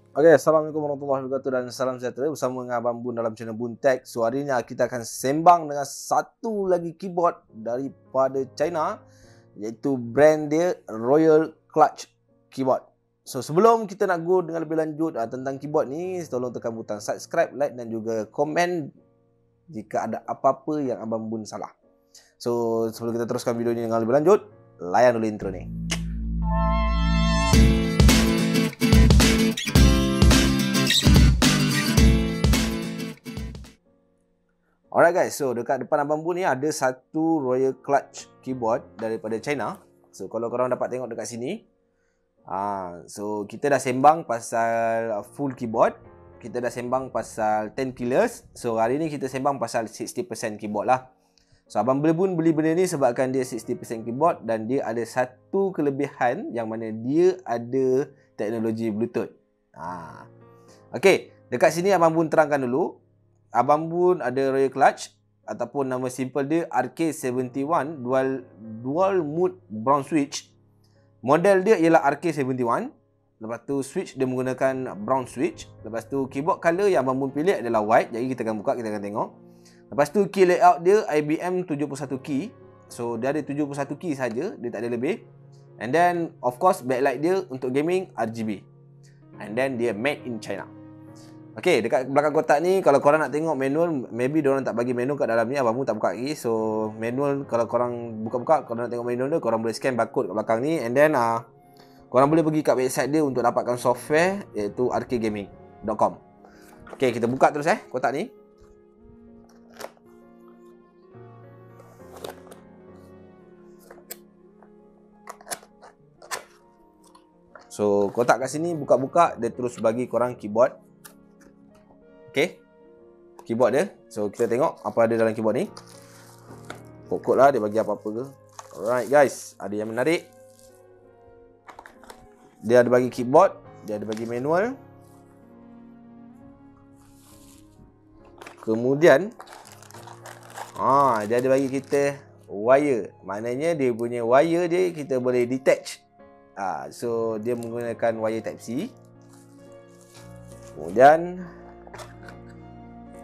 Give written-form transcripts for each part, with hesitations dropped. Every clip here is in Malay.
Okay, Assalamualaikum warahmatullahi wabarakatuh dan salam sejahtera bersama dengan Abang Bun dalam channel Bun Tech. So hari ini kita akan sembang dengan satu lagi keyboard daripada China, iaitu brand dia Royal Clutch Keyboard. So sebelum kita nak go dengan lebih lanjut tentang keyboard ni, tolong tekan butang subscribe, like dan juga komen jika ada apa-apa yang Abang Bun salah. So sebelum kita teruskan video ni dengan lebih lanjut, layan dulu intro ni. Alright guys, so dekat depan Abang Bun ni ada satu Royal Clutch keyboard daripada China. So kalau korang dapat tengok dekat sini, so kita dah sembang pasal full keyboard, kita dah sembang pasal 10 pillars. So hari ni kita sembang pasal 60% keyboard lah. So Abang Bun beli benda ni sebabkan dia 60% keyboard dan dia ada satu kelebihan yang mana dia ada teknologi Bluetooth. Okay, dekat sini Abang Bun terangkan dulu. Abang Bun ada Royal Clutch ataupun nama simple dia RK71 dual mode brown switch. Model dia ialah RK71. Lepas tu switch dia menggunakan brown switch. Lepas tu keyboard color yang Abang Bun pilih adalah white. Jadi kita akan buka, kita akan tengok. Lepas tu key layout dia IBM 71 key. So dia ada 71 key saja, dia tak ada lebih. And then of course backlight dia untuk gaming RGB. And then dia made in China. Okay, dekat belakang kotak ni kalau korang nak tengok manual, maybe diorang tak bagi manual kat dalam ni, Abang Bun tak buka lagi. So manual kalau korang buka-buka, korang nak tengok manual dia, korang boleh scan barcode kat belakang ni. And then korang boleh pergi kat website dia untuk dapatkan software, iaitu rkgaming.com. Okay, kita buka terus kotak ni. So kotak kat sini buka-buka, dia terus bagi korang keyboard. Okay, keyboard dia. So kita tengok apa ada dalam keyboard ni. Pokok lah dia bagi apa-apa ke. Alright guys, ada yang menarik. Dia ada bagi keyboard, dia ada bagi manual. Kemudian dia ada bagi kita wire. Maknanya dia punya wire dia kita boleh detach. So dia menggunakan wire type C. Kemudian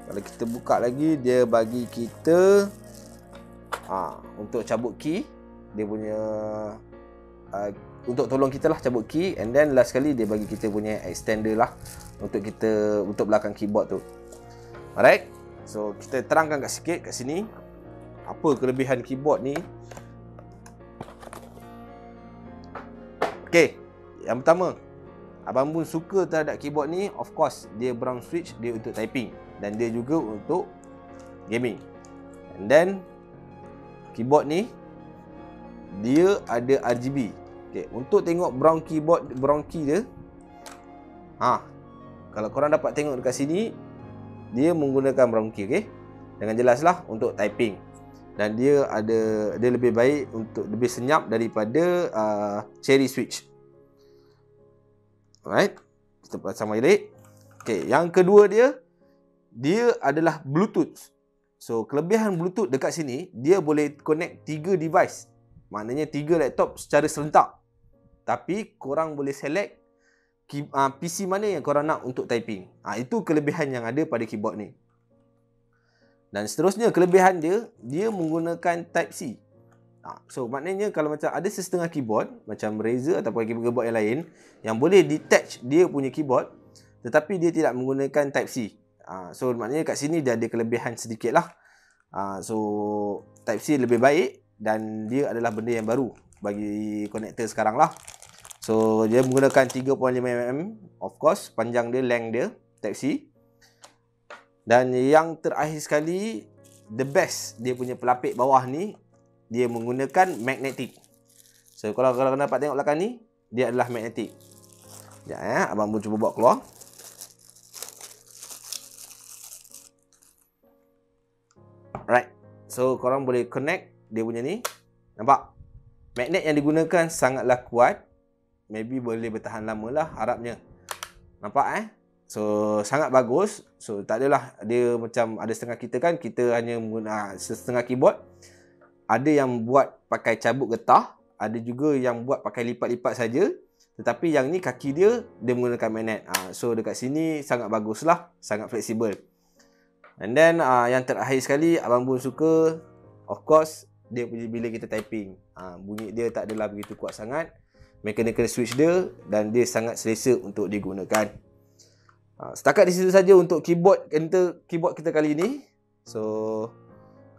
kalau kita buka lagi, dia bagi kita untuk cabut key. Dia punya untuk tolong kita lah cabut key. And then last sekali dia bagi kita punya extender lah untuk belakang keyboard tu. Alright, so kita terangkan sikit kat sini apa kelebihan keyboard ni. Okay, yang pertama, Abang Bun suka terhadap keyboard ni, of course dia brown switch, dia untuk typing dan dia juga untuk gaming. And then keyboard ni dia ada RGB. Okay, untuk tengok brown key dia, kalau korang dapat tengok dekat sini, dia menggunakan brown key. Okay, dengan jelas lah untuk typing. Dan dia lebih baik, untuk lebih senyap daripada cherry switch. Alright, kita pasang balik. Okay, yang kedua dia adalah Bluetooth. So kelebihan Bluetooth dekat sini, dia boleh connect 3 device. Maknanya 3 laptop secara serentak. Tapi korang boleh select PC mana yang korang nak untuk typing. Itu kelebihan yang ada pada keyboard ni. Dan seterusnya kelebihan dia menggunakan type C. So maknanya kalau macam ada setengah keyboard macam Razer ataupun keyboard yang lain yang boleh detach dia punya keyboard, tetapi dia tidak menggunakan type C. So maknanya kat sini dia ada kelebihan sedikit lah. So type C lebih baik dan dia adalah benda yang baru bagi konektor sekarang lah. So dia menggunakan 3.5mm, of course panjang dia, length dia type C. Dan yang terakhir sekali, the best, dia punya pelapik bawah ni dia menggunakan magnetic. So kalau dapat tengok belakang ni, dia adalah magnetic. Sekejap Abang Bun cuba bawa keluar. Right, so korang boleh connect dia punya ni. Nampak? Magnet yang digunakan sangatlah kuat. Maybe boleh bertahan lama lah harapnya. Nampak So sangat bagus. So tak adalah dia macam ada setengah kita kan, kita hanya menggunakan setengah keyboard. Ada yang buat pakai cabut getah, ada juga yang buat pakai lipat-lipat saja. Tetapi yang ni kaki dia menggunakan magnet. So dekat sini sangat bagus lah, sangat fleksibel. And then yang terakhir sekali Abang Bun suka, of course, dia punya bila kita typing. Bunyi dia tak adalah begitu kuat sangat. Mechanical switch dia, dan dia sangat selesa untuk digunakan. Setakat di situ saja untuk keyboard kita kali ini. So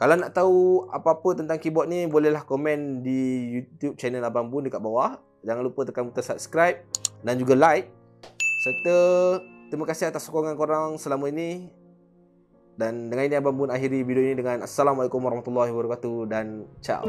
kalau nak tahu apa-apa tentang keyboard ni, bolehlah komen di YouTube channel Abang Bun dekat bawah. Jangan lupa tekan butang subscribe dan juga like. Serta terima kasih atas sokongan korang selama ini. Dan dengan ini Abang Bun akhiri video ini dengan Assalamualaikum warahmatullahi wabarakatuh dan ciao.